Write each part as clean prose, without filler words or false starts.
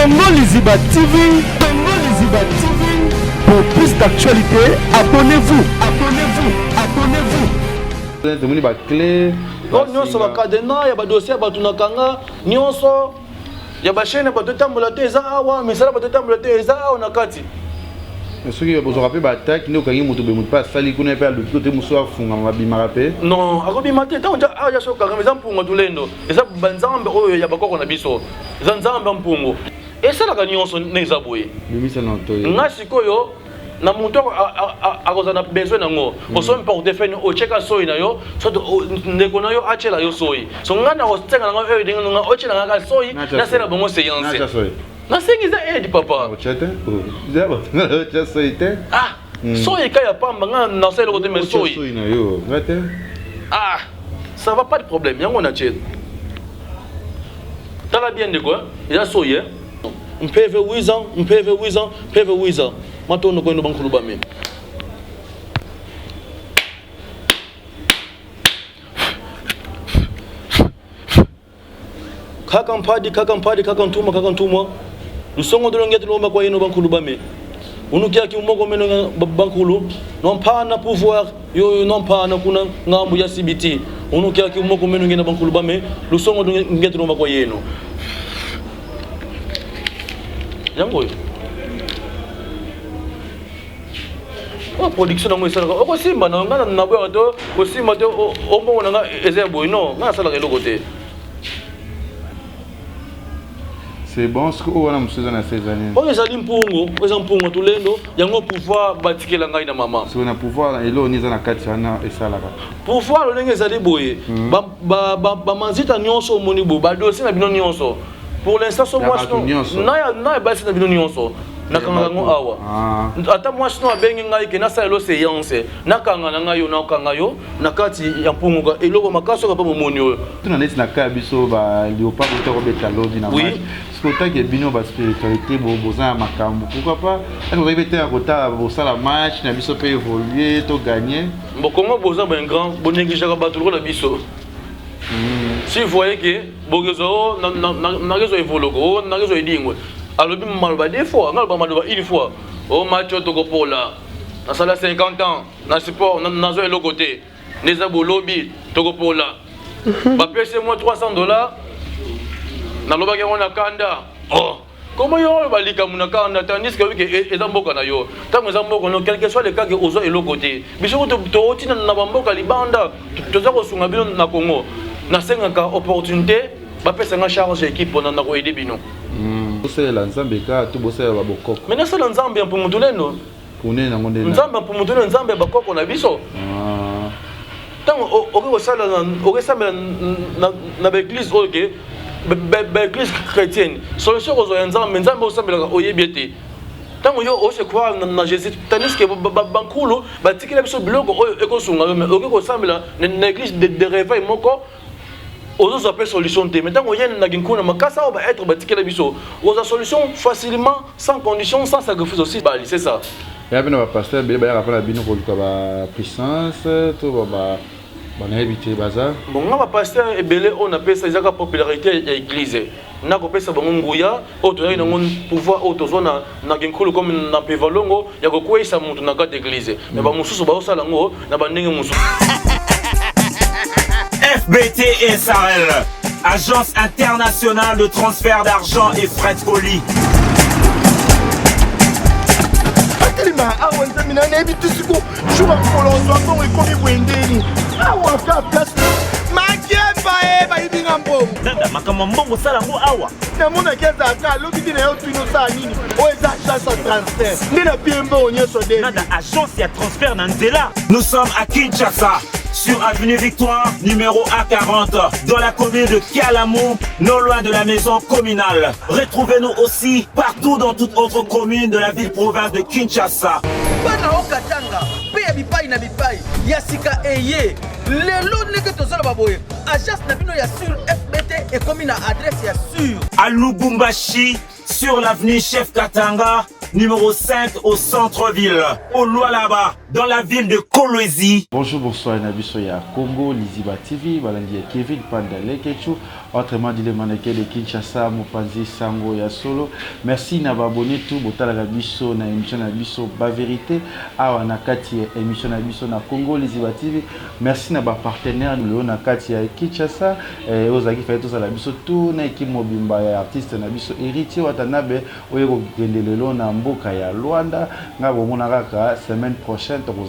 Congo Liziba TV, Congo Liziba TV. Pour plus d'actualité, abonnez-vous, abonnez-vous, abonnez-vous. Demoni ba clé. Oh nyonso ba cadenas ya ba dossier ba tunakanga nyonso ya ba chaîne ba totambola te eza awa misala ba totambola te eza awa na kati. Ce qui vous rappelle attaque ne kangi mutu be mutu pas sali kuna pe le côté muso afunga mabima rapé. Non, akobi mate ta onja aja so kanga meza mpunga tulendo. Eza banzambe oyo ya bakoko na biso. Eza nzambe mpungo. Esala ka nyonso neza boye. Bimisa na toye. Ngasi koyo na muntu akoza na besoin nango. Oso importer fene o cheka soyi na yo, so ndeko na yo achela yo soyi. So ngana o tsenga na yo dinga nga o chela nga soyi na sera bongo séance. Na soyi. Na singiza edi papa. O chete? Zaba. Na soyi te. Ah. Soyi kaya pamba nga na sera ko te me soyi. Soyi na yo. Ngate. Ah. Ça va pas de problème. Yango na chela. Tala bien de quoi? Il a soyi hein. Mpeve 8 ans, mpeve 8 ans, mpeve 8 ans. Maintenant nous connaissons bankulu bami. Kakantuma. Nous sommes de l'ongette l'homme quoi yino bankulu bami. Unukia ki umoko meno bankulu, non pas na pouvoir, yo non pas na kuna ngambu ya CBT. Unukia ki umoko meno ngena bankulu bami, nous sommes de l'ongette l'homme quoi yino. Yango o production nango esala ko simba na ngana na boya to ko simba to o mbongo nga eza boy no ngana sala ke lokote. C'est bon ce que on a monsieur dans ces années. O ezali mpungo tulendo yango pouvoir batikela ngai na mama. Si on a pouvoir elo ni za na kati sana esala ka. Pouvoir lo ndenge ezali boye ba manzita nyonso moni bo ba dossier na bino nyonso. Pour l'instant, so moi na basi na bino nyonso nakanga ngo awa ata moi sino abengi ngai ke na sa elo séance nakanga na ngai yo nakanga yo nakati ya mpunga eloko makaso ka pa momoni yo tuna neti na ka biso ba léopard ko beta lobby na match skota ke bino ba spiritualité bo boza makambo pourquoi pas on va beta kota bo sala match na biso pe évoluer to gagner bon comment boza ben grand bon négliger ka batulu na biso. Si vous voyez que Bogezo n'a pas évolué, n'a pas évolué. Alors, il m'a dit une fois, une fois. Au match de Togopola, dans la 50 ans, dans le sport, dans le côté, les abos lobby, Togopola. C'est moi $300. Dans le bagage, on a Kanda. Oh! Comment yo bali kamuna kanda tandis que ezamboka na yo tango ezamboka no quel que soit le cas que ozo elo côté biso to tina na bamboka libanda toza ko sunga bino na Congo na senga ka opportunité ba pesa nga charge équipe na ko aider bino c'est la nzambe ka to bosa ba bokoko mais na sala nzambe pour mutuleno kune na ngonde nzambe pour mutuleno nzambe ba koko na biso tango o sala o sala na l'église OK l'église chrétienne solution aux nzambe nzambe osambela oyebiete tango yo ose croire na Jésus tandis que bankulu batikela biso biloko oyo ekosunga yo mais okeko sambela na église de réveil moko ozo appelle solution te mais tango yene na ginkuna makasa ba être batikela biso oza solution facilement sans condition sans sacrifice aussi bali c'est ça ya bino ba pasteur be ba rappeler bino ko luka ba puissance to ba bon éviter bazar bon nga pasteur ebele on appelle ça ezaka popularité ya église na ko pesa bango nguya auto na ngon pouvoir auto zona na ginkulu comme na pevalongo ya ko kwesa mutu na kati église mais ba mususu ba osala ngo na bandenge mususu. FBT SARL, Agence internationale de transfert d'argent et frais de colis. Awa nzamina na ebi tusiku shuba kolonzo ngo ikomi bwendeni awa ka place makemba ba ibinga mbongo nanda makama mbongo sala ngo awa na mona keza aka lobi na yo twino sa nini o eza chance de transfert ndina piembo onyeso de nanda agence ya transfert na nzela. Nous sommes à Kinshasa sur avenue Victoire numéro A40 dans la commune de Kialamou, non loin de la maison communale. Retrouvez-nous aussi partout dans toute autre commune de la ville-province de Kinshasa. Bana okatanga pe bipai na bipai yasika eye lelo neke tozala baboye agence na bino ya sur FBT et commune adresse ya sur à Lubumbashi sur l'avenue Chef Katanga numéro 5 au centre-ville. Au Lualaba dans la ville de Kolwezi. Bonjour, bonsoir, Nabiso ya Congo, Liziba TV, Balandi ya Kevin Pandale Kechu, autrement dit le mannequin de Kinshasa, Mopanzi Sango ya Solo. Merci n'abonné tout, Botala Nabiso na émission Nabiso Ba Vérité, Awa Nakati émission Nabiso na Congo, Liziba TV. Merci na ba partenaire le Nakati ya Kinshasa, Ozaki fait tous à la biso tout na équipe mobimba ya artiste Nabiso héritier Watanabe, Oyeko Gendelelo na Mboka ya Luanda, Ngabo Monaraka semaine prochaine. Pour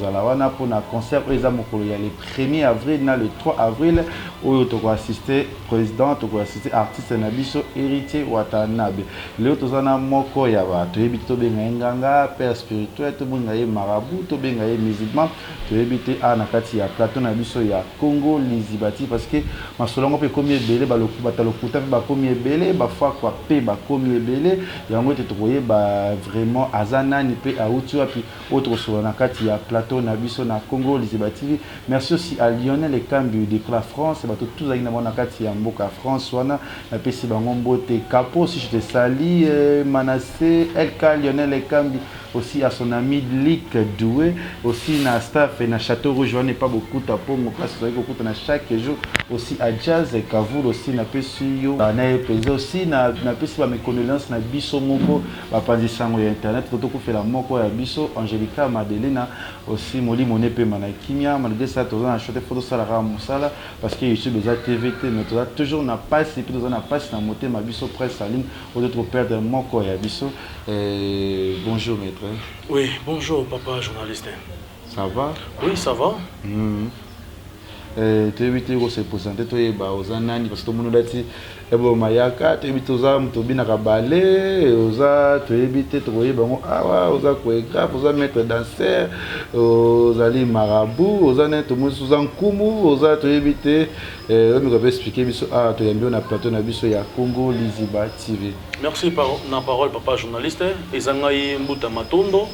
un concert le 1er avril, le 3 avril, où tu vas assister président, tu vas assister artiste Nabiso héritier Watanabe. Le tu vas moko ya ba, tu ebito benga nganga, père spirituel, tu benga marabout, tu benga musulman, tu ebite anakati ya plateau Nabiso ya Congo Lizibati parce que ma solongo pe komi belé ba lokuba ta lokuta ba komi belé ba fois quoi pe ba komi belé yango te troyer ba vraiment azana ni pe autu api autre sur nakati ya plateau Nabiso na Congo Lizibati. Merci aussi à Lionel Ekambi de la France, ba tous aina nakati ya mboka France wana na pesi bango mbote capo si je te sali Manassé LK Lionel Ekambi aussi à son ami Lick Doué aussi na staff et na Château Rouge on n'est pas beaucoup ta pour mon place beaucoup na chaque jour aussi à Jazz et Kavoul aussi na pesi yo na pesi aussi na pesi ba mes condoléances na biso moko ba panzi sango ya internet toto ko fait la moko ya biso Angelica Madelena aussi moli moné pe mana kimia malgré ça toujours na choté photo sala ra musala parce que je suis besoin TVT mais toujours na passe et puis dans na passe na moté ma biso presse en ligne au d'autres perdre moko ya biso. Bonjour maître. Oui, bonjour papa journaliste. Ça va? Oui, ça va. Tu évites de se présenter aux anani parce que tout le monde a dit ebo mayaka tu évites aux âmes tu bina kabalé aux a tu évites de trouver bon ah aux a chorégraphe aux a maître danseur aux ali marabout aux a net tout sous en kumu aux a tu évites on va expliquer biso ah tu aimes na plateau na biso ya Congo Liziba TV. Merci par la parole papa journaliste ezangai mbuta matondo.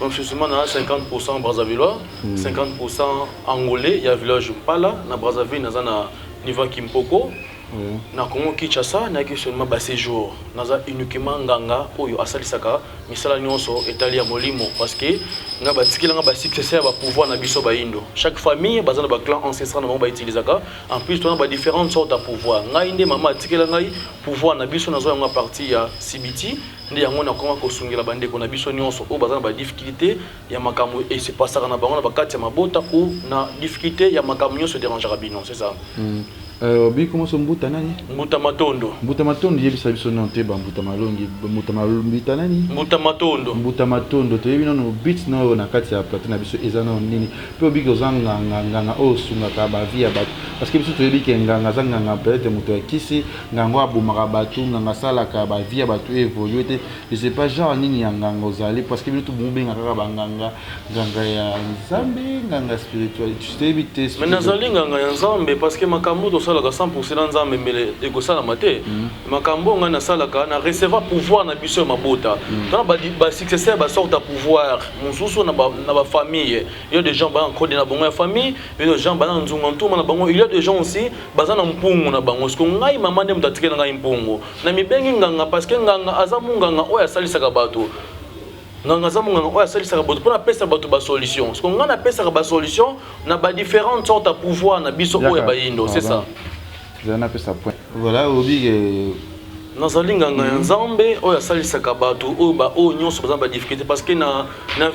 Donc, je suis à 50% Brazzavillois, 50% Angolais, il y a un village Mpala, na Brazzaville, na niveau Kimpoko, na Congo Kinshasa, na seulement bas séjour, na uniquement nganga, oyo asalisaka, misala nyonso etali ya molimo parce que nga batikila nga ba successeur ba pouvoir na biso ba indo. Chaque famille bazana ba clan ancestral na ba utilisaka, en plus on a ba différentes sortes de pouvoir. Nga inde mama tikila ngai pouvoir na biso na zo nga partie ya CBT. Ndi yango na koma ko sungela bande ko na biso nyonso o bazana ba difficulté ya makambo et c'est pas ça na bango na ba kati ya mabota ou na difficulté ya makambo nyonso dérangera bino, c'est ça. Obi comment son mbuta nani? Mbuta matondo. Mbuta matondo yebisa biso non te ba mbuta malongi, mbuta malongi nani? Mbuta matondo. Mbuta matondo to yebi no beat no na kati ya plateau na biso ezana nini. Pe obi ko zanga nganga o sunga ka ba via ba parce que biso to yebi ke nganga zanga nganga peut-être muto ya kisi nganga abumaka batu nganga sala ka ba via batu évoluer te je sais pas genre nini ya nganga ozali parce que biso mubenga kaka ba nganga nganga ya nzambe nganga spirituel tu sais bité mais nazali nganga ya nzambe parce que makambo to salaka 100% nzambe mele ekosala mate makambo nga na salaka na recevoir pouvoir na biso mabota tona ba successeur ba sorte de pouvoir mususu na ba famille il y a des gens ba encore na bango ya famille il y a des gens ba na nzunga ntuma na bango il y a des gens aussi bazana mpungu na bango sko ngai mama nde mutatikela ngai mpungu na mibengi nganga parce que nganga azamu nganga oya salisaka bato nganga zamu nganga oya salisaka bato pona pesa bato ba solution sko ngana pesa ba solution na ba différentes sortes de pouvoir na biso oya ba yindo c'est ça. Voilà, obi nazali nganga ya nzambe oyo asalisaka bato oyo ba oyo nyonso baza ba difficulté parce que na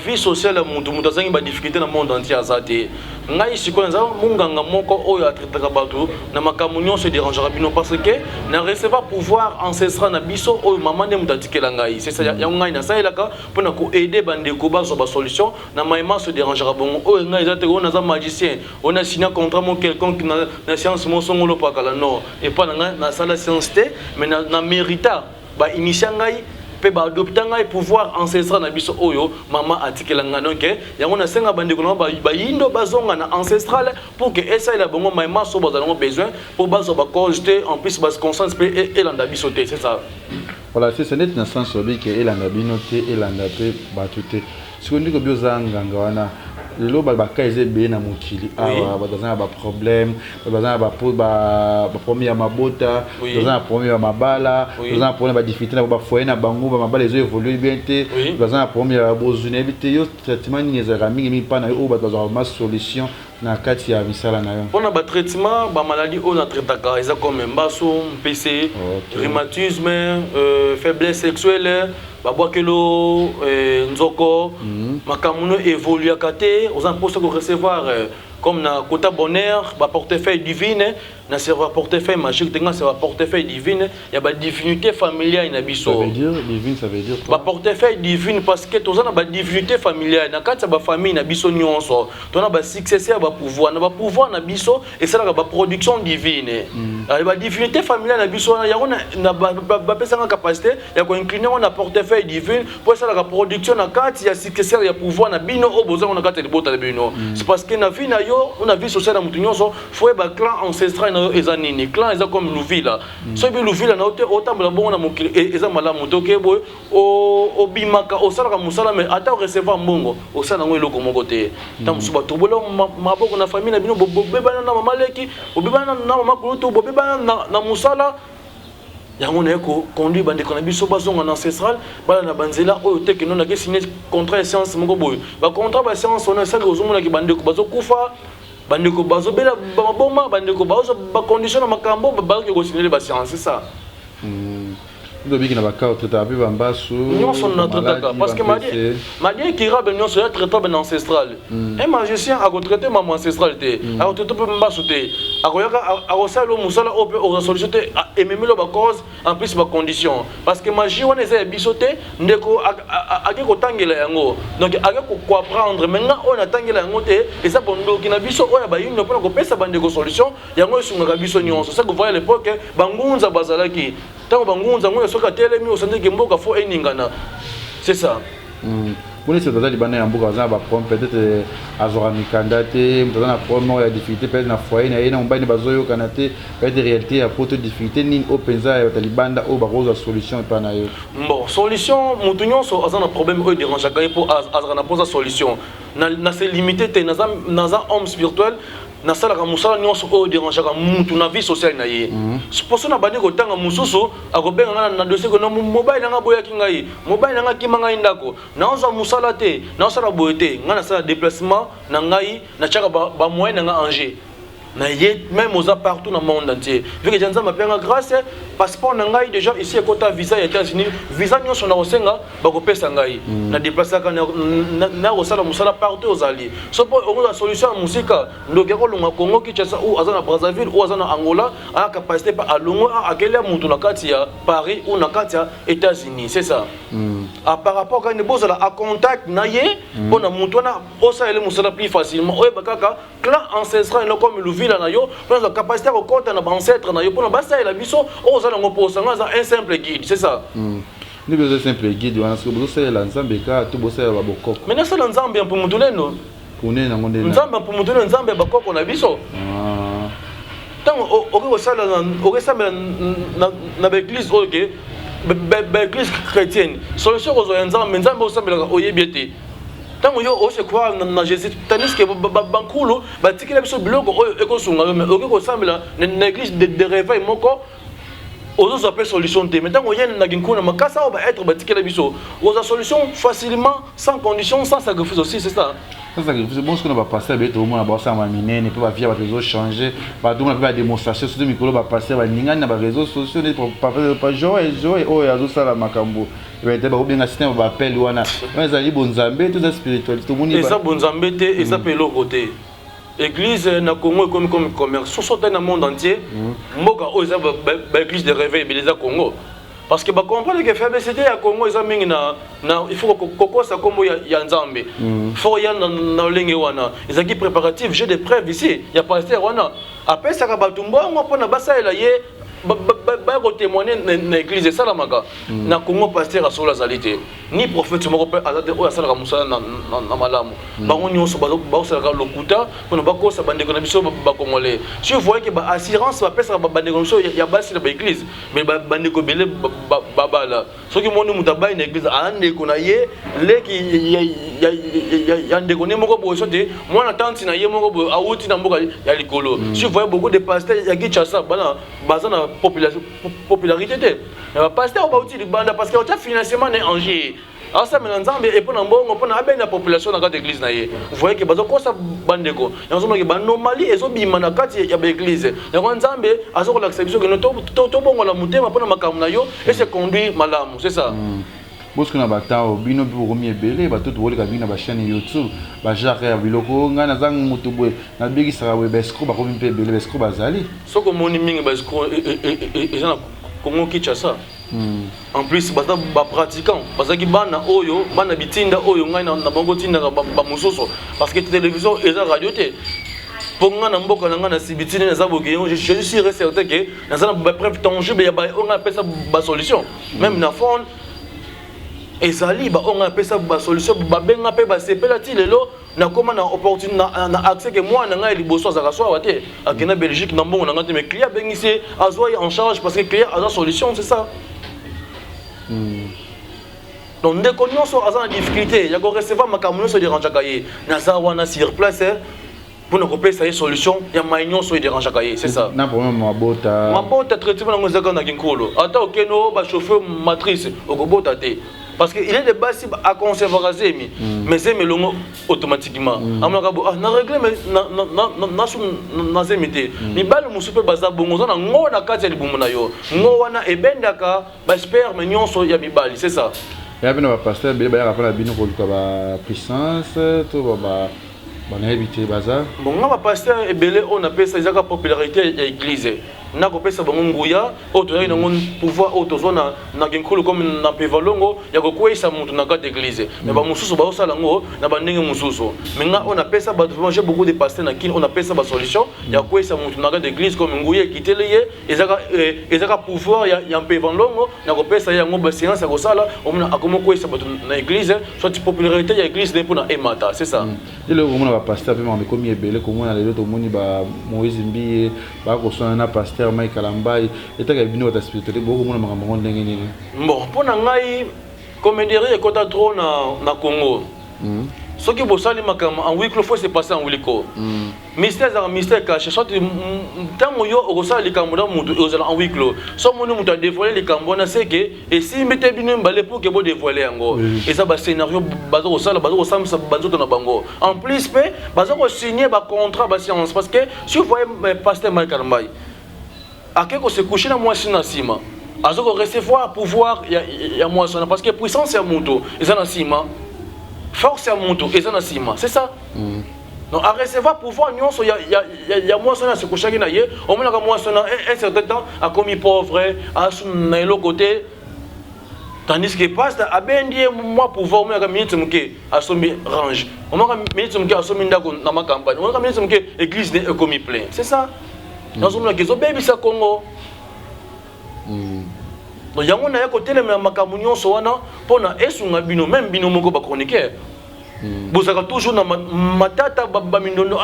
vie sociale ya mutu azangi ba difficulté na monde entier aza te ngai sikoyo nza munganga moko oyo atraitaka bato na makambo nyonso dérangera bino parce que na recevoir pouvoir ancestral na biso oyo mama nde mutu atikela ngai c'est ça ya ngai nasalelaka mpona ko aider bandeko bazwa ba solution na maema se dérangera bongo oyo ngai eza te oyo naza magicien oyo na signa contrat mo quelqu'un na science mo songolo pakala non et pas na ngai nasala science te mais na mérita ba initier ngai pe ba adopter ngai pouvoir ancestral na biso oyo mama atikela nga donc yango na senga bandeko na ba yindo bazonga na ancestral pour que esa ila bongo maima so bazalongo besoin pour bazo ba cogiter en plus bas conscience pe elanda biso te c'est ça. Voilà, c'est ça net na sens obi que elanda bino te elanda pe batuté ce qu'on dit que biozanga ngana lelo baka eze be na mokili awa bazana ba problème bazana ba premier ya mabota bazana premier ya mabala bazana premier ba difficulté na ba foyer na bango ba mabala ezo évoluer bien te bazana premier ya bozune bité yo traitement ni ezaka mingi pa na yo bazana ma solution na kati ya misala na yo pona ba traitement ba maladie on a traitaka eza comme mbaso mpc rhumatisme faiblesse sexuelle babwakelo nzoko makamuno évolue kate aux impostes de recevoir comme na quota bonheur ba portefeuille divine na serveur portefeuille magique tenga serveur portefeuille divine ya ba divinité familiale na biso ça veut dire divine ça veut dire ba portefeuille divine parce que tozana ba divinité familiale na kati ba famille na biso nyonso tona ba successeur ba pouvoir na biso et ça ba production divine ba divinité familiale na biso ya na ba pesa nga capacité ya ko incliner na portefeuille divine pour ça la production na kati ya successeur ya pouvoir na bino oboza na kati de bota de bino c'est parce que na vie na yo on a vu social na mutu nyonso faut ba clan ancestral na eza nini clan eza comme Louvila so bi Louvila na otambola bongo na mokili eza malamu to ke boy o bimaka o sala ka musala mais ata recevoir mbongo o sala ngo eloko moko te tam suba to bolo maboko na famille na bino bobebana na mama leki bobebana na mama kuruto bobebana na musala yango na ko conduit bande ko na biso bazonga na ancestral bala na banzela oyo te ke non na ke signer contrat de séance moko boy ba contrat ba séance on a ça ozomona ki bande ko bazokufa bande ko bazobela ba boma bande ko bazo ba condition na makambo ba ko signer ba séance c'est ça Dobiki na bakao traité ba mbasu nyonso na traité parce que madi qui rabe nyonso ya traité ben ancestral un magicien a traité maman ancestral te a traité pe mbasu te a koyaka a sala musala ope o solution te et même lo ba cause en plus ba condition parce que magie on eza bisoté ndeko a ke ko tangela yango donc a ke ko apprendre maintenant on a tangela yango te et ça bondo ki na biso oya ba yino pona ko pesa bande ko solution yango esunga biso nyonso ça que voyez à l'époque bangunza bazalaki tango bangunza ngo soka telemi osande ke mboka fo eningana c'est ça Pour les soldats libanais en Bougaza, peut-être Azora Mikanda, peut-être la première la difficulté, peut-être la foyer, il y a un bain de bazoyo canate, peut-être réalité à propos de difficulté, ni au penza et au Taliban, au barreau la solution et pas naïe. Bon, solution, moutonnion, so azana problème eux dérange à pour azana pose la solution. Na c'est limité, na homme spirituel. Na sala ka musala nyonso o dérange ka mutu na vie sociale na ye c'est pour ça na bandi ko tanga mususu akobenga na dossier ko no mobile nga boya ki ngai mobile nga ki manga indako na oza musala te na osala boyete nga na sala déplacement na ngai na chaka ba moyen nga Angers na ye même aux partout dans le monde entier vu que janza m'appelle grâce passeport na ngai déjà ici à visa aux États-Unis visa nyonso na osenga ba ko pesa ngai na déplacer ka na osala musala partout aux alliés so pour la solution musika ndoke ko longa Congo Kinshasa ou azana Brazzaville ou azana Angola a capacité pa alongo a kele mutu na kati ya Paris ou na kati ya États-Unis c'est ça par rapport quand ne boza à contact na ye pour na mutu na osala musala plus facilement oye bakaka clan ancestral no comme Louvila na yo pour la capacité à compter na ancêtre na yo pour na basa la biso ozala ngoposa ngaza un simple guide c'est ça ni besoin simple guide wana parce que bozo la nzambe ka to bozo la bakoko mais ça nzambe pour mutuleno kune na ngonde nzambe pour mutuleno nzambe bakoko na biso tango oke osala oke sambela na l'église OK l'église chrétienne solution aux nzambe nzambe osambela oyebiete tango yo o se croire na Jésus tandis que bankulu batikela biso biloko oyo ekosunga mais oke kosambela na église de réveil moko aux appels solution te maintenant on y a na ginkuna makasa va être batikela biso aux solution facilement sans condition sans sacrifice aussi c'est ça ça sacrifice bon ce qu'on va passer avec tout le monde va ça va miner ne peut pas via réseaux changer ba tout le monde va démonstration sur micro va passer va ninga na réseaux sociaux pas jouer oh ya zo sala makambo et ben ba bien assistant va appel wana mais ça bonzambe tout ça spiritualité tout le monde et ça bonzambe te et ça pelo côté Église na Congo comme commerce surtout dans le monde entier mboka o za ba église de réveil beleza Congo parce que ba comprendre que FBCT à Congo ils mingi na il faut que ça comme ya nzambe faut ya na lenge wana ils ont qui préparatifs j'ai des preuves ici il y a pasteur wana après ça ka batumbo ngo pona basa ela ye témoigner dans l'église ça la maka na Congo pasteur sur la salité ni prophète moko pe azate o asala ka musala na malamu bango nyonso ba sala ka lokuta pona ba ko sa bande ko na biso ba congolais si vous voyez que ba assurance ba pesa ba bande ko biso ya basi na ba église mais ba bande ko belé bala soki moni mutabai na église ande ko na ye leki ya ndeko ne moko bo sote mwana tanti na ye moko bo awuti na mboka ya likolo si vous voyez beaucoup de pasteurs ya Kinshasa bana bazana popularité te mais pasteur ba uti libanda parce que on a financement na Angers alors ça maintenant Nzambe et pour mbongo pour na ben la population na kati église na ye vous voyez que bazo ko sa bandeko yanzo mo ke ba normali ezo bima na kati ya ba église ya Nzambe azo ko l'acception que to bongo la mutema pour na makamu na yo et se conduire malamu c'est ça parce que na batao bino bi ko miebele ba tout wole ka bina ba chaîne YouTube ba jare biloko ngana zang mutu boy na bigi sara we besko ba ko mi pebele besko bazali soko moni mingi besko et na Congo Kinshasa en plus basa ba pratiquant parce que bana oyo bana bitinda oyo ngai na bango tinda ba musoso parce que télévision et radio te pour ngana mboka na ngana sibitine na zaboke je suis certain que na zana ba preuve tangible ya ba on appelle ça ba solution même na fond ezali ba on appelle ça ba solution ba benga pe ba sepela ti lelo na koma na opportunité na accès que moi na ngai liboso za kaswa wate akena Belgique na mbongo na ngate mais client bengisi azwa en charge parce que client a la solution c'est ça donc dès qu'on a en difficulté il y a qu'on recevoir ma camion sur des ranchakaye na za wana sur place pour nous couper ça solution il y a maignon sur des ranchakaye c'est ça na problème mabota traitement na ngozaka na kinkolo ata okeno ba chauffeur matrice okobota te parce que il est de base à conserver mais c'est melongo automatiquement amaka bo na régler mais na zemité ni bal musupe baza bongo na ngo na kati ya libumu na yo ngo wana ebendaka ba sperme nyonso ya mibali c'est ça ya bino ba pasteur be ba rappeler bino ko ba puissance to ba on a évité bazar bon nga ba pasteur ebele on appelle ça ezaka popularité ya église na ko pesa bango nguya auto na ngon pouvoir auto zona na kinkulu comme na pevalongo ya ko kwesa mutu na kati église mais ba mususu ba osala ngo na ba ndenge mususu mais nga on appelle ça ba j'ai beaucoup de pasteurs na kin on appelle ça ba solution ya kwesa mutu na kati église comme nguya kitele ezaka pouvoir ya pevalongo na ko pesa ya ngo ba séance ya ko sala on a comment kwesa ba na église soit popularité ya église pour na emata c'est ça et le moment ba pasteur pe mais comme ebele comme na lelo to moni ba Moïse Mbiye ba ko sona na pasteur Mike Kalambai et ta bino ta spiritualité beaucoup mona makambo ndenge nini bon pona ngai comédierie ekota trop na Congo ce qui bosali makambo en huis clos faut se passer en huis clos mystère caché soit tango yo okosala likambo na mutu ozala en huis clos so moni mutu a dévoiler likambo na c'est que et si mete bino mbale pour que bo dévoiler yango et ça ba scénario bazo kosala bazo kosamisa banzoto na bango en plus pe bazo ko signer ba contrat ba science parce que si vous voyez pasteur Mike Kalambai akeko se coucher na moi na sima azoko recevoir pouvoir ya moi parce que puissance ya mutu eza na sima force ya mutu eza na sima c'est ça donc à recevoir pouvoir nyonso ya moi na se coucher na ye au moins ka moi na un certain temps a commis pauvre a na l'autre côté tandis que passe a bendie moi pouvoir moi ka minute muke a sombi range au moins ka minute muke a sombi ndako na ma campagne au moins ka minute muke église ne commis plein c'est ça dans un monde qui est baby ça Congo donc yango na yako telemela makambo nyonso wana pona esunga bino même bino moko ba chroniqueur bozaka toujours na matata ba mindondo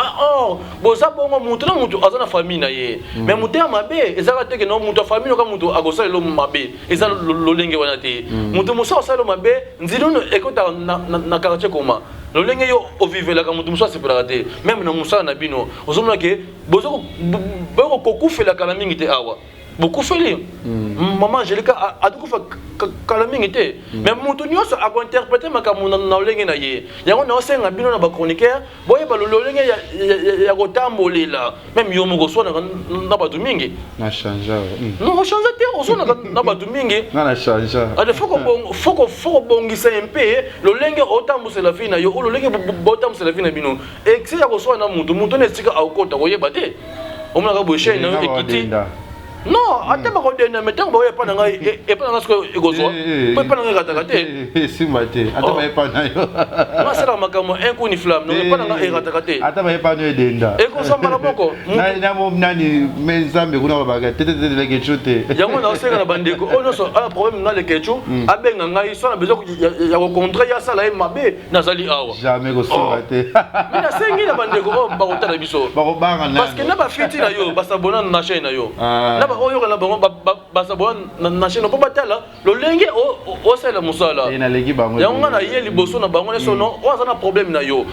boza bongo mutu na mutu azana famille na ye mais mutu ya mabe ezaka teke no mutu famille ka mutu agosala lo mabe eza lolenge wana te mutu mosa osala lo mabe nziluno ekota na quartier koma lolenge yo ovivela ka mutu mosa sepela te même na musa na bino ozomona ke bozoko kokufela kala mingi te awa beaucoup fait maman Angelica a tout fait calamité mais mon tout nyonso a interprété ma kamuna na lenge na ye yango na osenga bino na ba chroniqueur boye ba lolenge ya kotambolela même yo moko so na ba mingi na changer non changer te oso na ba mingi na changer ale foko bongisa MP lolenge otambusa la fina yo lolenge botambusa la fina bino et c'est ya ko so na mutu ne sika akota koyeba te omona ka boye na ekiti non, attends pas qu'on ait mais tant que pas dans et pas dans ce que ego soit pas dans la si maté attends pas na yo moi c'est la makambo un coup ni flamme non pas na eratakate ata ba pas no denda et ko samba la moko na mo nani menzambe kuna ba ga tete de kechote yango na osenga na bandeko ono so un problème na le kecho abenga ngai so na besoin ya ko contre ya sala e mabe nazali awa jamais ko so te mais na sengi na bandeko o ba kota na biso ba ko banga na parce que na ba fiti na yo ba sabona na chaîne na yo na ba oyo na bango ba sabona na chaîne po batala lo lenge o sala musala na legi bango yango na ye liboso na bango ne sono o za na problème na yo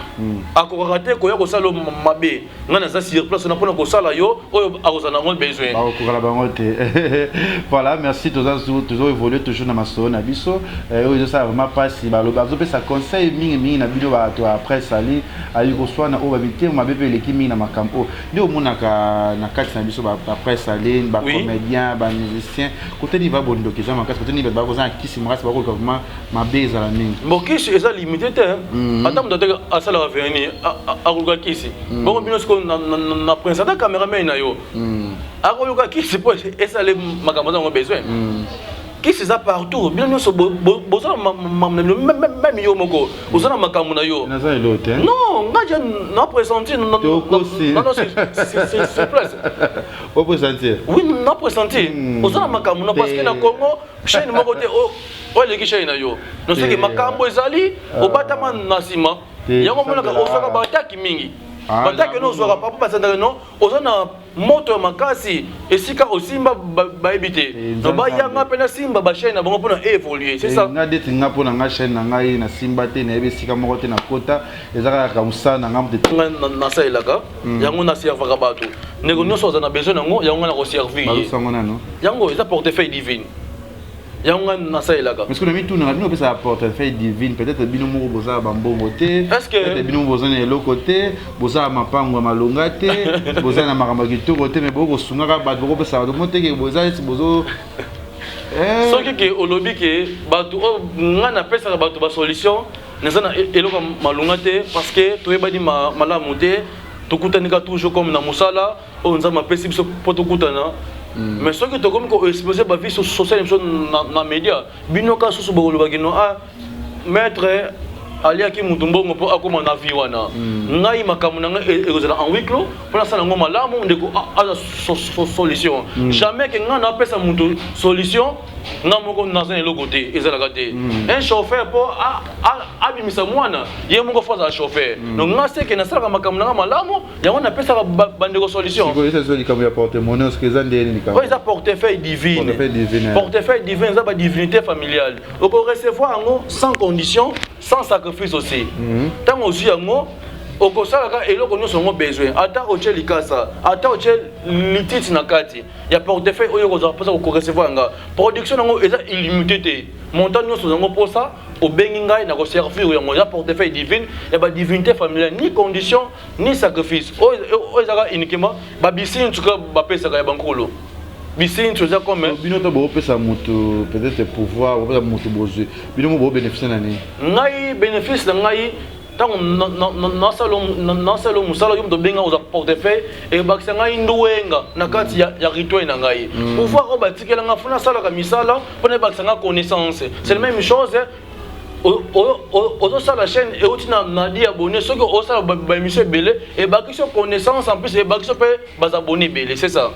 akokaka te ko ya ko sala mabe ngana za sur place na pona ko sala yo oyo akozana ngo besoin ba ko kala bango te voilà merci toujours évoluer toujours na maso na biso oyo ça vraiment passi ba lo ba zo pesa conseil mingi na bino ba to après sali ayi ko swana o ba bité mabe pe l'équipe mingi na makampo ndio monaka na kati na biso ba après sali ba comédien ba musicien côté ni va bondo ke jama kati côté ni ba ko za kisi mrasi ba ko vraiment mabe za la mingi bon kisi eza limité te ata mo tata asala avenir akoluka kisi bongo bino siko na prince ata cameraman na yo akoluka kisi po esale makambo zango besoin kisi eza partout bino nyonso bozala même yo moko ozala makambo na yo naza elote non ngaja na pressentir non c'est place o pressentir oui na pressentir ozala makambo na parce que na Congo chaîne moko te o leki chaîne na yo no seki makambo ezali obatama na sima yango monaka osaka bataki mingi bataki no ozwaka papa basandaka no oza na moto ya makasi esika osimba bayebi te no bayanga mpe na simba bachaine na bango mpona évoluer c'est ça nga deti nga mpona nga chaîne na ngai na simba te nayebi esika moko te na kota ezaka kaka mosala na nga mpe nasalelaka yango naservaka bato ndeko nyonso aza na besoin nango yango nga na koservir yango eza portefeuille divine yango nasalelaka parce que na mituna bino pesa portefeuille divine peut-être bino moko bozala bambongo te peut-être bino bozala na eloko te bozala mapango ya malonga te bozala na makambo ya kitoko te mais bokosungaka bato bokopesa bato mo teke bozala esi bozo soki ke olobi ke bato oyo ngai napesaka bato basolution naza na eloko malonga te parce que toyebani malamu te tokutanika toujours comme na mosala oyo nzambe apesi biso mpo tokutana mais soki tokomi koexpose bavie sociale biso na média bino ka susu bokolobaki no maître aliaki mutu mbongo mpo akóma na vie wana ngai makambo na ngai ekozala en huis clos mpo nasala yango malamu ndeko aza solution jamais ke ngai napesa mutu solution nga moko naza na eloko te ezalaka te un chauffeur mpo abimisa mwana ye moko fo azala chauffeur donc nga seke nasalaka makambo na nga malamu yango napesaka bandeko solution oyo eza portefeuille divine portefeuille divine eza badivinité familiale okorecevoir yango sans condition sans sacrifice aussi ntango ozwi yango okosalaka eloko nyonso yango besoin ata otie likasa ata otie lititi na kati ya portefeuille oyo kozala mposa kokorecevoir yanga production yango eza illimité te montant nyonso yango mposa obengi ngai na koservir yango eza portefeuille divine ya badivinité familiale ni condition ni sacrifice oyo ezaka uniquement babisini tuka bapesaka ya bankolo bisini toza comme bino to bopesa moto peut-être pouvoir bopesa moto bozwi bino mo bénéficier na ni ngai bénéfice na ngai tango nasalo musala yo moto benga oza portefeuille ebakisa ngai nduwenga na kati ya rituel na ngai pouvoir oyo batikelanga fo nasalaka misala mpona ebakisa nga connaissance c'est la même chose ozosala chaîne euti na di abonné soki osala baémission ebele ebakisi connaissance en plus ebakisi mpe bazabonné ebele c'est ça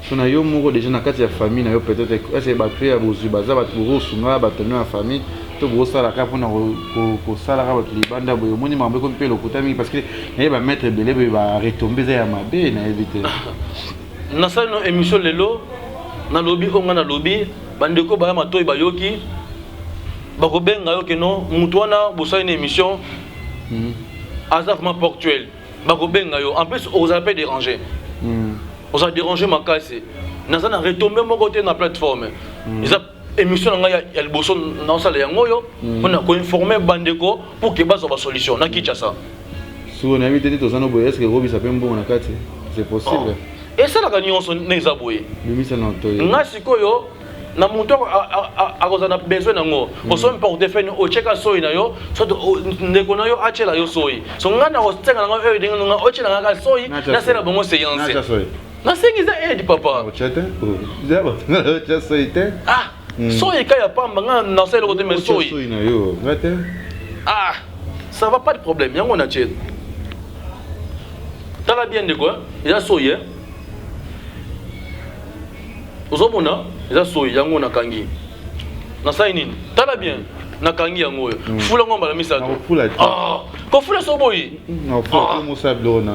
tona yo moko déjà na kati ya famille na yo peut-être est-ce que bato ya bozwi baza bato bokosunga bato no ya famille to bokosalaka mpona kosalaka bato libanda boye omoni makambo ekomi mpe lokuta mingi parce que naye bamaître ebele boye baretombe eza ya mabe nayebi te nasali no émission lelo nalobi oyo ngai nalobi bandeko baya matoyi bayoki bakobenga yo keno motu wana bosali na émission aza vraiment ponctuel bakobenga yo en plus ozala mpe déranger oza déranger makasi naza na retombe moko te na plateforme eza émission na ngai ya liboso naosala yango oyo mpona koinforme bandeko pour ke bazwa basolution na Kinshasa soki nayebi te toza no boye estce kobisa mpe mbongo na kati c'est possible esalaka nyonso nde eza boye bimisa na toye ngai sikoyo na moto akozala na besoin nango osomi portefeuille ocheka soyi na yo soki ndeko na yo atiela yo soyi so ngai na kosenga na ngai oyo ndenge nanga otiela ngaka soyi nasala bongo séance nasengi eza aide papa soyi eka ya pamba ngai nasala eloko te me soyi ça va pas de problème. Il y a un tchèque. T'as bien de quoi? Il y a soye. Aux hommes, il y a soye, il y a un kangi. Na sainin. T'as bien. Na kangi ya ngoyo. Fula ngomba la misa. Ah, ko fula so boy. Non, faut mo sablona.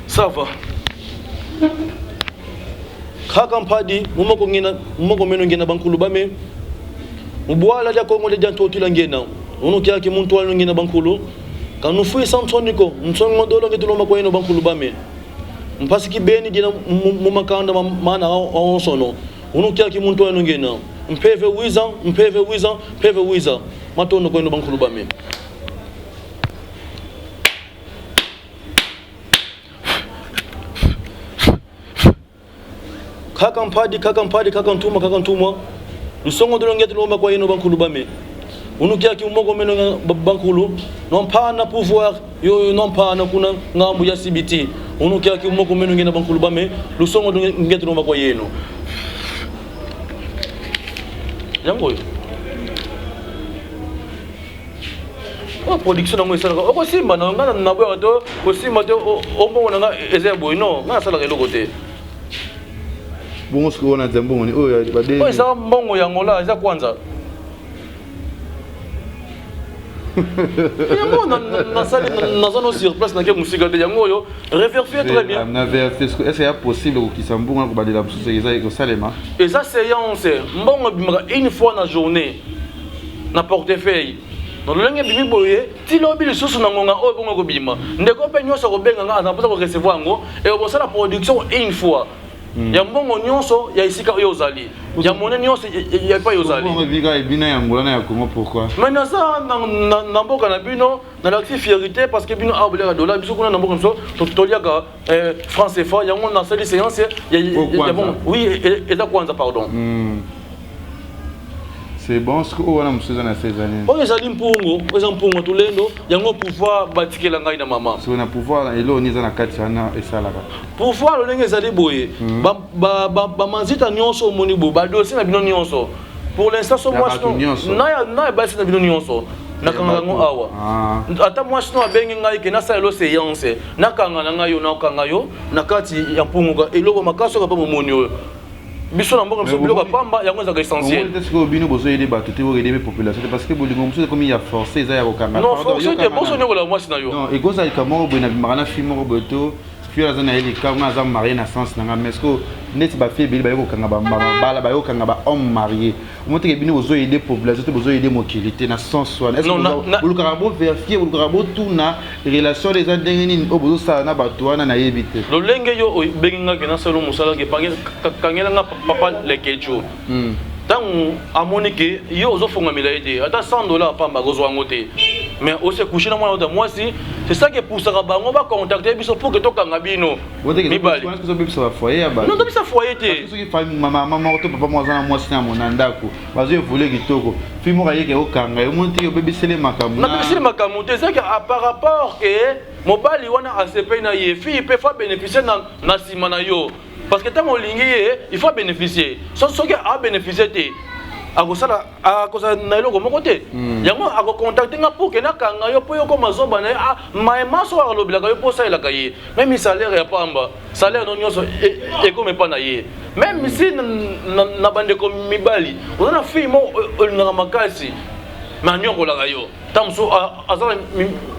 Ça va. Kaka mpadi, mumoko meno ngena bankulu bame. Mubwala ya Kongo le janto tila ngena. Uno kia ki muntu wanu ngena bankulu. Kanu fui samsoniko, msongo dolo ngetulo mako eno bankulu bame. Mpasi ki beni gena mumakanda mana on sono. Uno kia ki muntu wanu ngena. Mpeve wiza. Matono ko eno bankulu bame. Kakantuma. Lusongo dolo ngetulo mako eno bankulu bame. Unukia ki umogo meno bankulu non pas na pouvoir yo non pas na kuna ngambu ya CBT unukia ki umogo meno ngena bankulu bame lusongo ngetu no makwa yeno yango o production na ngwe sala ko simba na ngana na bwa to ko simba to o mo na eze boy no ngana sala ke lokote bongo sko na zambongo ni oyo ba de ko isa mbongo ya ngola isa kwanza Nous sur place, nous musique de très bien. Est-ce qu'il est possible que Kisambou ait de la Salema? Et ça, c'est une fois dans la journée, dans portefeuille. Dans le langue de Biboye, si l'objet de sous n'angonga au bon gobima, ne compagnon sur le benga, on peut recevoir et on va la production une fois. Il y a un bon nyonso, il y a ici quand yozali. Il y a mon nyonso, il y a pas yozali. Pourquoi? Mais dans ça, dans boka na bino, dans l'actif fierté parce que bino a oublié la dollar, biso kuna na boka so, toliaka France CFA, il y a on dans cette séance, il y a bon, oui, et là kwanza pardon. C'est bon ce que on a monsieur dans ces années. Oh ezali mpungu, eza mpungu tulendo, yango pouvoir batikela ngai na mama. Si on a pouvoir elo ni za na katiana esalaka. Pouvoir lo ndenge ezali boye. Ba manzita nyonso moni bo, ba dossier na bino nyonso. Pour l'instant so moi na ba sina bino nyonso. Nakanga ngo awa. Ata moi sino abengi ngai ke na sa elo séance. Nakanga na ngai yo na kanga yo, na kati ya mpungu ga eloko makaso ka pa moni yo. Biso na mboka msobilo pamba yango za essentiel. Est-ce que bino bozo aider ba tout aider population parce que bolingo mso comme il y a forcé za ya kokanga. Non, forcé te boso nyoko la moi sina yo. Non, ego za ikamo bo na marana fimo roboto. Puis la zone elle quand on a marié na sens na mais que net ba fait bili ba yo kokanga ba bala ba yo kokanga ba homme marié. Montre que bino bozo aider population, bozo aider mokilité na sens soit. Est-ce que vous carabo vérifier vous carabo tout na relation les andengeni o bozo sa na batwana na yebite. Lo lenge yo benginga ke na solo musala ke pange kangela nga papa lekecho. Tant amonike yo ozo fonga milaide ata $100 pamba gozo ngote. Mais aussi coucher dans moi si c'est ça qui pousse à bango va contacter biso pour que to kanga bino. Mibali. Est-ce que ça peut ça foyer ba? Non, ça foyer té. Parce que famille maman to papa moi za moi sina monandako. Bazo voler kitoko. Fi mo kaye ke o kanga yo monti yo bébé sele makamu. Na bébé sele makamu té c'est que par rapport que mobali wana ACP na ye fi peut faire bénéficier na sima na yo. Parce que tant molingi il faut bénéficier. Sans ce que a bénéficier té. Akosala akosa na eloko moko te yango akocontacter nga pour que na kanga yo po yo ko mazoba na maema so alobilaka yo po saelaka ye même salaire ya pamba salaire no nyonso ekome pa na ye même si na bande ko mibali ona fille mo olingaka makasi mais anyokolaka yo tamso azala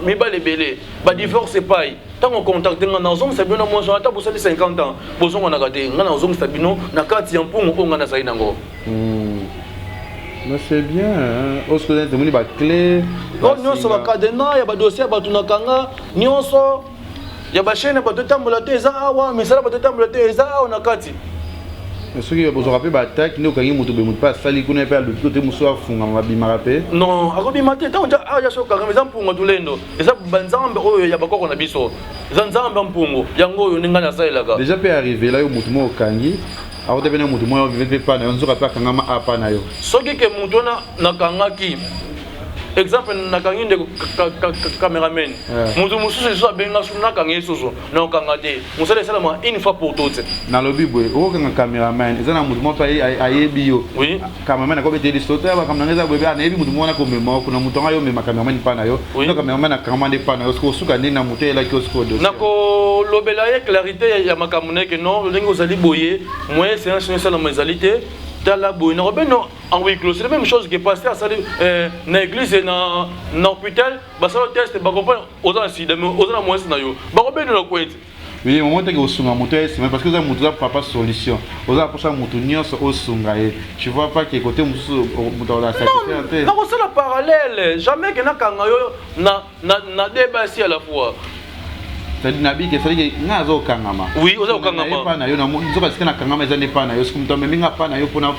mibali ebele ba divorce epai ntango contacter nga na ozongisa bino na mwasi ata bosali 50 ans bozongonaka te nga na ozongisa bino na kati ya mpungu oyo nga nazali nango. Mais c'est bien, hein. Au scolaire, c'est une clé. Non, nous sommes cadenas, il y a des dossiers, il y a des kanga, nous sommes. Il y a des chaînes, il y a des tamboulatés, mais ça, il y a des tamboulatés, on a kati. Est-ce que vous avez rappelé l'attaque, nous, quand il y a pas ça, il y a pas le tout, il y a un bimarape. Non, à côté de matin, tant que il y a des quand même pour nous lendo. Et ça, banzambe, il y a pas qu'on a biso. Zanzambe mpungu, yango, il y a un ça là. Déjà peut arriver là, il y a un kangi. Alors de venir mutu moi vivre pas na nzoka pa kanga ma apa na yo soki ke mutu na kanga ki exemple nakangi ndeko cameraman mutu mususu so benga suna kangi susu na kanga te musala salama une fois pour toutes na lobby boy o kanga cameraman ezana mutu mo pa ayebi yo cameraman ko bete lisoto ba kamna ngeza boy ba na yebi mutu mo na ko mema ko na mutu ngayo mema cameraman pa na yo no cameraman na kamande pa na yo ko suka ndina mutu ela ki osko do nako lobela ye clarité ya makamune que non lengo zali boye moi c'est un chien salama ezalité dans la boue, en huis clos, c'est la même chose qui est passé à l'église et dans l'hôpital. Ça le test, on comprend aux anciens, aux anciens moins scénario. Oui, au moment où on se c'est parce que vous avez pas solution. Vous avez pas de tu vois pas que côté dans la sécurité. Non, c'est le parallèle. Jamais qu'il y a un débat ici à la fois. C'est nabi que c'est que ngazo kangama. Oui, oza kangama. Pas na yo na nzoka sikana kangama ezane pa na yo sikumto meminga pa na yo pona au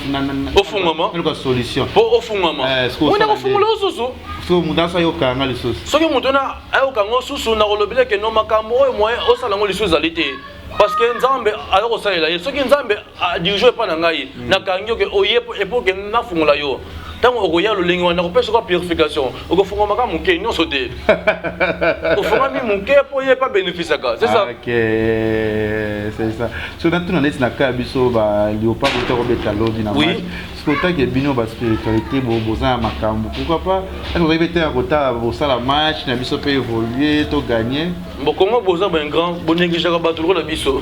fond maman. Quelle solution? Au fond maman. On a au fond lo susu. So mudasa yo kanga lisusu. So que mutona ayo kanga susu na kolobele que no makambo moyen osala ngo lisusu zalité. Parce que nzambe alors osalela ye soki nzambe dirige pa na ngai na kangi que oye epoke na fungola yo. Tant on regarde le lingue, on a repéré quoi purification. On fait un magasin mouké, non sauté. On fait un mouké pour y pas bénéfice à ça. C'est ça. Ok, c'est ça. Sur dans tout le monde, c'est la cabisso, bah, il y a pas de temps de talon dynamique. Oui. Parce que tant que bino bas spiritualité, bon, besoin macambo. Pourquoi pas? Quand vous arrivez à côté, vous ça la match, na biso peut évoluer, to gagner. Bon, comment besoin ben grand, bon négliger à battre le biso.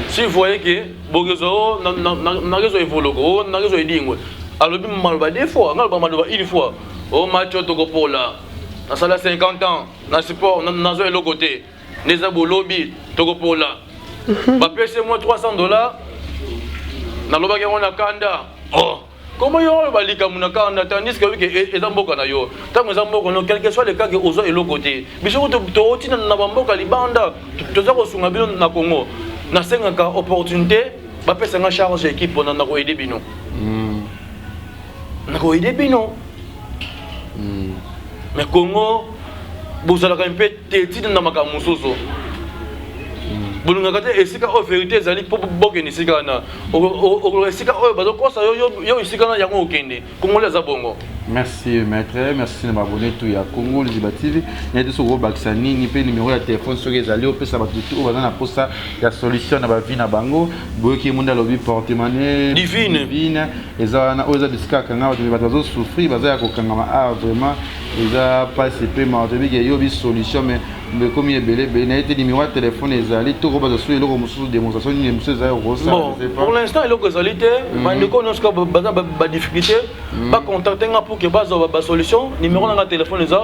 Si vous voyez que bon réseau, na réseau évolue, na réseau édingue. Alors, des fois, une fois, au match Togopola, dans la 50 ans, dans le sport, dans le côté, les abos lobby, Togopola, c'est moins $300, dans le bagage on a Kanda. Oh, comment il y a des Kanda, tandis que les Zamboka na yo, tant que Zamboka, quel que soit le cas que aux et l'autre côté, mais je vous dis que Nabamboka, Libanda, tout ça, on a bien na Congo, dans 5 ans, opportunité, c'est une charge équipe pour nous aider bino. Nako ide bino. Mais Congo, vous allez un peu téti dans ma camusoso. Vous n'avez esika o vérité zali pour bokeni sika na. O esika o bazo kosa yo esika na yango okende. Congo les abongo. Merci maître, merci de m'abonner tout ya Congo les TV. Il y a des sur Baksani, ni pe numéro de téléphone sur les alliés, peut ça va tout on va na posta la solution na ba vie na bango. Boki munda lobi portemane divine. Eza na oza diska kanga ba bazo souffrir baza ya kokanga vraiment eza pas CP martebi que yo bi solution mais comme il est belé na été numéro de téléphone les alliés tout ba sur le musu démonstration ni musu za rosa. Bon, pour l'instant il est qualité, mais nous connaissons baza ba difficulté, pas contacter pour que base la solution numéro de téléphone est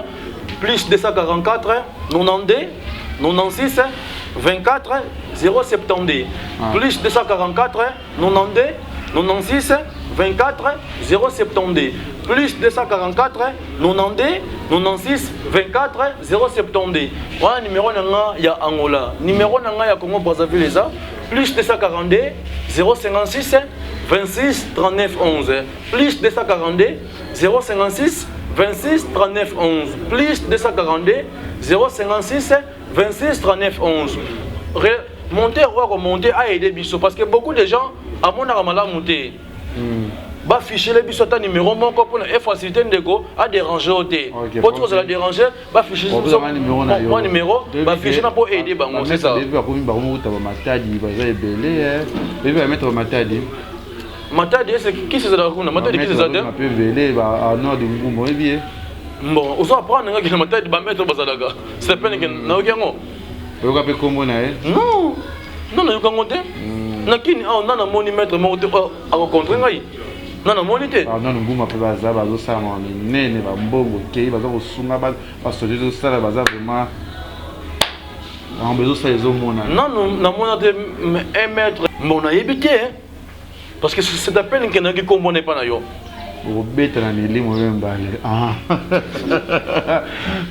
plus 244 92 96 24 070 plus 244 92 96 24 070 plus 244 92 96 24 070 voilà numéro il y a Angola numéro il y a Congo Brazzaville les plus 242 056 26 39 11 plus 242 056 26 39 11 plus 242 056 26 39 11 monter ou remonter à aider biso parce que beaucoup de gens à mon aramala monter bah ficher les biso ta numéro mon pour faciliter ndeko à déranger au thé pour tout ça déranger bah ficher mon numéro bah ficher pour aider bango c'est ça Matadi, c'est qui c'est ça? Matadi, qui c'est ça? Bon, on va prendre un Matadi, va mettre Bazalaga. C'est pas un Naokiango. Vous avez comment non, non, non, vous avez Nakini, on a un monument à rencontrer. Non, non, monité. Ah non, nous m'appelons Bazaba, nous sommes en Nene, Bambo, Kei, Bazar, Sungaba, parce que je sais Bazar vraiment. On a besoin de les hommes. Non, non, non, on a un mètre. Mon a évité. Parce que c'est à peine qu'il y a qui ne comprennent pas.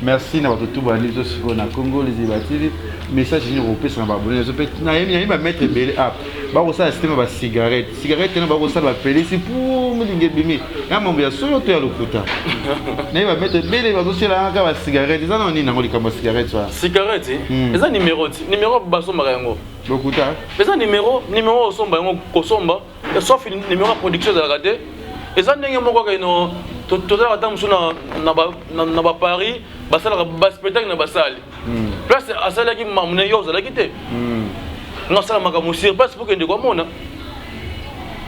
Merci d'avoir tout banni sur le Congo, les Ibatili. Message européen sur l'abonné. Je vais mettre belé app. Bah, ça, c'est ma cigarette. Cigarette, on va ça va payer. C'est pour me dire bimi. Ah, mon bien, solo tu as le quota. Mais va mettre belé, va aussi la cigarette. Ils en ont une comme cigarette. Cigarette, ils ont numéro. Numéro basso marango. Beaucoup tard. Ils ont numéro somba, kosomba. Sauf numéro production de la gâte. Et ça, nous avons tozalaka ata mosu na baparis basalaka baspectacle na basali place asalaki mamune yo ozalaki te nga asala makambo sur place mpo kende kwamona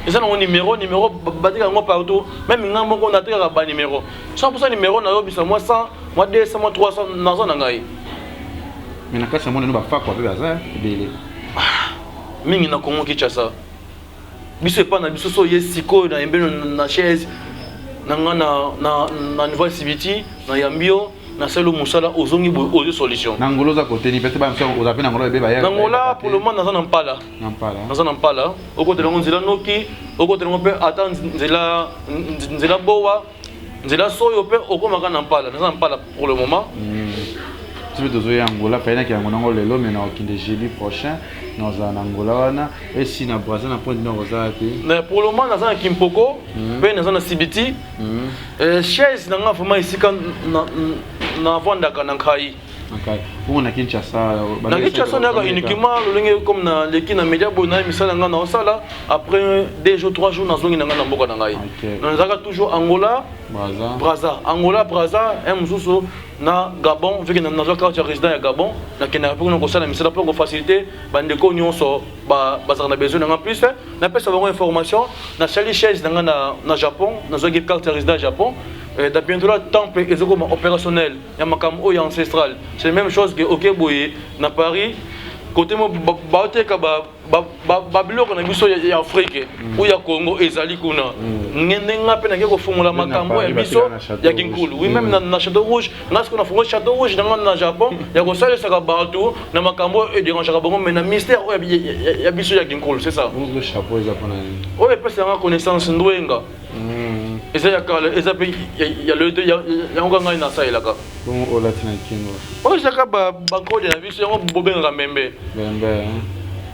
eza nango numéro batika yango partout même nga moko natekaka banuméro 100% numéro nayobisa mwa 100 mwa 200 mwa 300 naza na ngai mais na kasi amona no bafakwa mpe baza ebele mingi na Congo Kinshasa biso epa na biso so ye sikoyo na yembeno na chaise nanga na niveau cibiti na yambio na selo musala ozongi boye solution na ngolo za côté ni peut-être ba mso oza pe na ngolo ebe ba ya na ngola pour le moment naza na mpala naza na mpala okote nango nzela noki okote nango pe ata nzela bowa nzela soyo pe okomaka na mpala naza na mpala pour le moment tu veux dozoya Angola paina ki Angola lelo mais na okinde jeudi prochain nous en Angola wana et si na Brazza na point nord ozaki mais pour le moment naza na Kimpoko pe naza na Sibiti chaise nanga vraiment ici quand na vandaka na Nkai pour na Kinshasa naka uniquement lolenge comme na leki na media bona misala nga na osala après 2 jours 3 jours nazongi nanga na mboka na ngai nazaka toujours Angola Brazza Angola Brazza mususu na Gabon vu que nazo carte résident ya Gabon na kena pour ko sala misala pour ko faciliter bandeko nyonso bazaka na besoin na plus na pesa ba information na sali chaise na Japon nazo carte résident Japon depuis bientôt temple et comme opérationnel ya makam ya ancestral c'est la même chose que OK boye na Paris côté mo baoteka ba biloko na biso ya Afrique ou ya Congo ezali kuna ngenga pe na ko fungula makambo ya biso ya kinkulu oui même na Château Rouge ngas ko na fungula Château Rouge na Japon ya ko sala saka bato na makambo e dérange bongo mais na mystère ya biso ya kinkulu c'est ça le chapeau est japonais oh et puis c'est une connaissance ndoenga eza ya kala eza pe ya le ya nganga ina sa ilaka bon o latina kingo o saka ba code na biso yango bobenga membe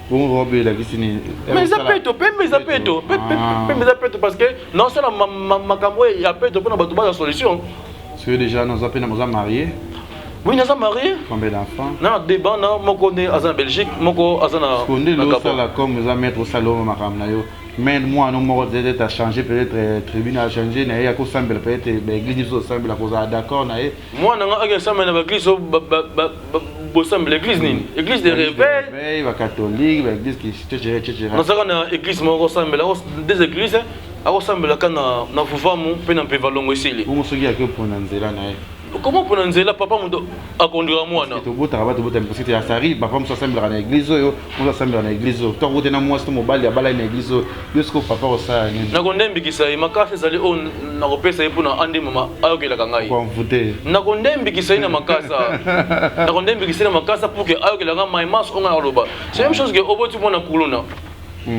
bon robe la kisini mais ça peto parce que non c'est la makambo ya peto pour na bato ba solution c'est déjà nous avons marié oui nous sommes mariés combien d'enfants na débat na moko ne azana Belgique moko azana na Gabon la comme nous a mettre au salon makam na yo mais moi non moi peut-être a changé peut-être tribune a changé na ya ko semble peut-être l'église so semble la cause d'accord na moi na nga semble na l'église bo semble l'église nini église de réveil va catholique va église qui etc na saka na église mo semble des églises a semble kana na fufamu pe na pevalongo esili on se dit que pour nzela na comment pour nzela papa mundo akondira mwana to bota ba to bota parce que ya sari papa muso semble na église yo on semble na église to bota na moi sto mobile ya bala na église yo ce que papa osa nini na kondembikisa makasi ezali on na kopesa ye pona andi mama ayokela kangai ko mvute na kondembikisa na makasa na kondembikisa na makasa pour que ayokela nga my mas on a loba c'est même chose que oboti mona kuluna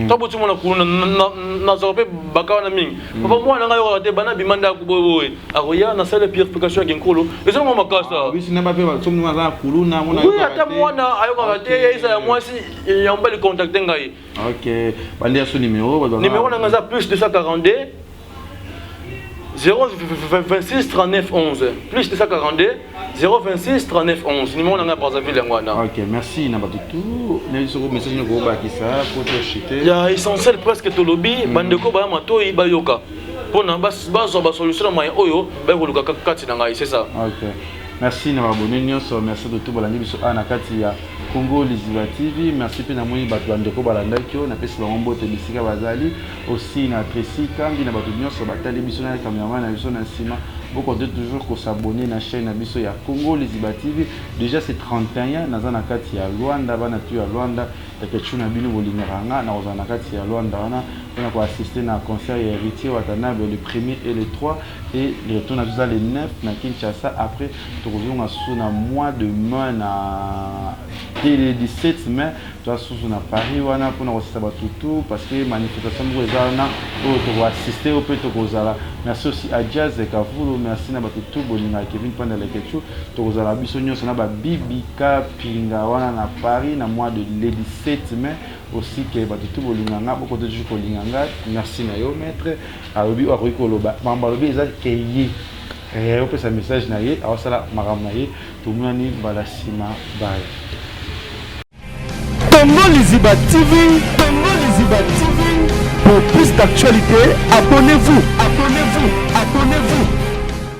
tabuti mona kuluna na zope bakana mingi papa mwana nga yo te bana bimanda kubowe akoya na sala purification ya kinkolo eza mo makasa oui sinaba pe ba somo na kuluna mona oui ata mwana ayoka te isa ya mwasi ya mbali contacter ngai OK bandi aso numéro na nga za plus 242 026 39 11 plus 242 026 39 11 numéro na nga Brazzaville ngwana. OK merci na batutu na biso ko message ngo ba kisa ko to chite ya essentiel presque to lobby bandeko ba matoi ba yoka pona bazo ba solution ma oyo ba ko luka kati na ngai c'est ça. OK merci na abonné nyonso merci de tout balandi biso ana kati ya Congo Liziba TV merci pe na moni bato bandeko balandaki na pesi bango mbote bisika bazali aussi na Tracy Kambi na bato nyonso batali biso na cameraman na biso na sima vous comptez toujours qu'on s'abonner à la chaîne Abisso ya Congo Liziba TV déjà c'est 31 naza na kati ya Luanda bana tu ya Luanda ya ketchuna bino bolingeranga na ozana kati ya Luanda wana on ko assister na concert ya Héritier Watanabe le 1er et le 3 et le retour na le 9 na Kinshasa après tozonga sous na mois de mai na le 17 mai tu as sous na Paris wana pour na assister batutu parce que manifestation ngo ezana pour assister au peut kozala merci aussi à Jazz et Kavulo merci na batutu bolinga Kevin Panda le ketchu tozala biso nyonso na ba bibika pinga wana na Paris na mois de le 17 mai aussi que batutu bolinganga beaucoup de jours bolinganga merci na yo maître alobi akoki koloba mamba lobi eza keye on peut sa message na ye awasala maram na ye tomunani balasima bye Congo Liziba TV, Congo Liziba TV. Pour plus d'actualités, abonnez-vous.